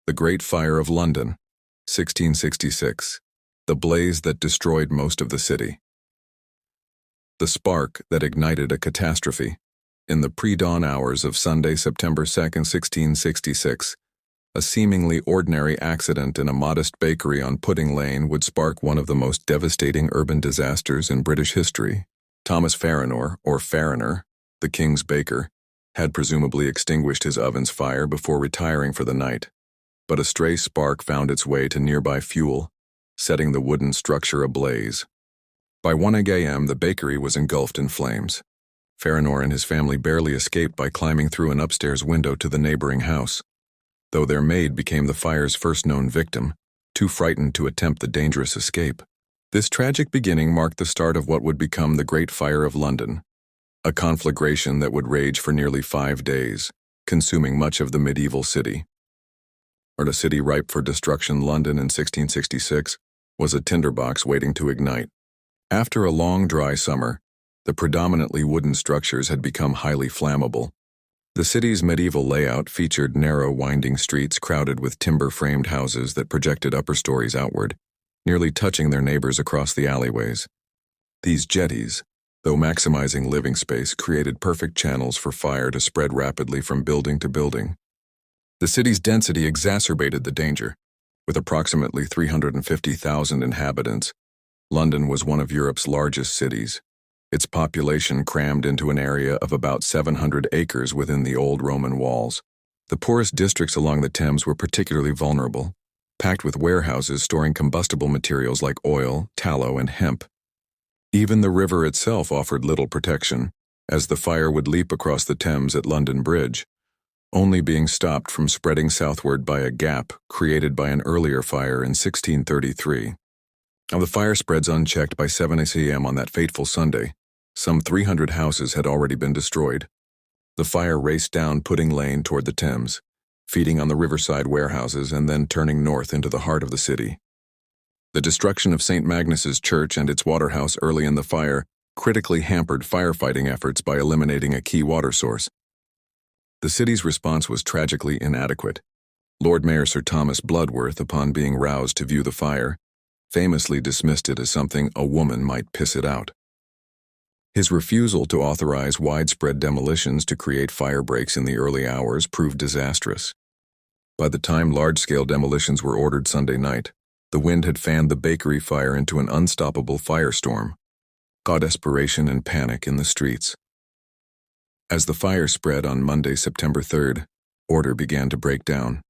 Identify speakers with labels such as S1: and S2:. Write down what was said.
S1: The Great Fire of London, 1666. The blaze that destroyed most of the city. The spark that ignited a catastrophe. In the pre-dawn hours of Sunday, September 2nd, 1666, a seemingly ordinary accident in a modest bakery on Pudding Lane would spark one of the most devastating urban disasters in British history. Thomas Farrinor, or Farriner, the king's baker, had presumably extinguished his oven's fire before retiring for the night. But a stray spark found its way to nearby fuel, setting the wooden structure ablaze. By 1 a.m., the bakery was engulfed in flames. Farrinor and his family barely escaped by climbing through an upstairs window to the neighboring house. Though their maid became the fire's first known victim, too frightened to attempt the dangerous escape. This tragic beginning marked the start of what would become the Great Fire of London, a conflagration that would rage for nearly 5 days, consuming much of the medieval city. A city ripe for destruction, London in 1666 was a tinderbox waiting to ignite. After a long, dry summer, the predominantly wooden structures had become highly flammable. The city's medieval layout featured narrow, winding streets crowded with timber-framed houses that projected upper stories outward, nearly touching their neighbors across the alleyways. These jetties, though maximizing living space, created perfect channels for fire to spread rapidly from building to building. The city's density exacerbated the danger. With approximately 350,000 inhabitants, London was one of Europe's largest cities, its population crammed into an area of about 700 acres within the old Roman walls. The poorest districts along the Thames were particularly vulnerable, packed with warehouses storing combustible materials like oil, tallow, and hemp. Even the river itself offered little protection, as the fire would leap across the Thames at London Bridge, only being stopped from spreading southward by a gap created by an earlier fire in 1633. Now, the fire spreads unchecked by 7 a.m. on that fateful Sunday. Some 300 houses had already been destroyed. The fire raced down Pudding Lane toward the Thames, feeding on the riverside warehouses and then turning north into the heart of the city. The destruction of St. Magnus's Church and its waterhouse early in the fire critically hampered firefighting efforts by eliminating a key water source. The city's response was tragically inadequate. Lord Mayor Sir Thomas Bloodworth, upon being roused to view the fire, famously dismissed it as something a woman might piss it out. His refusal to authorize widespread demolitions to create fire breaks in the early hours proved disastrous. By the time large-scale demolitions were ordered Sunday night, the wind had fanned the bakery fire into an unstoppable firestorm, caused desperation and panic in the streets. As the fire spread on Monday, September 3rd, order began to break down.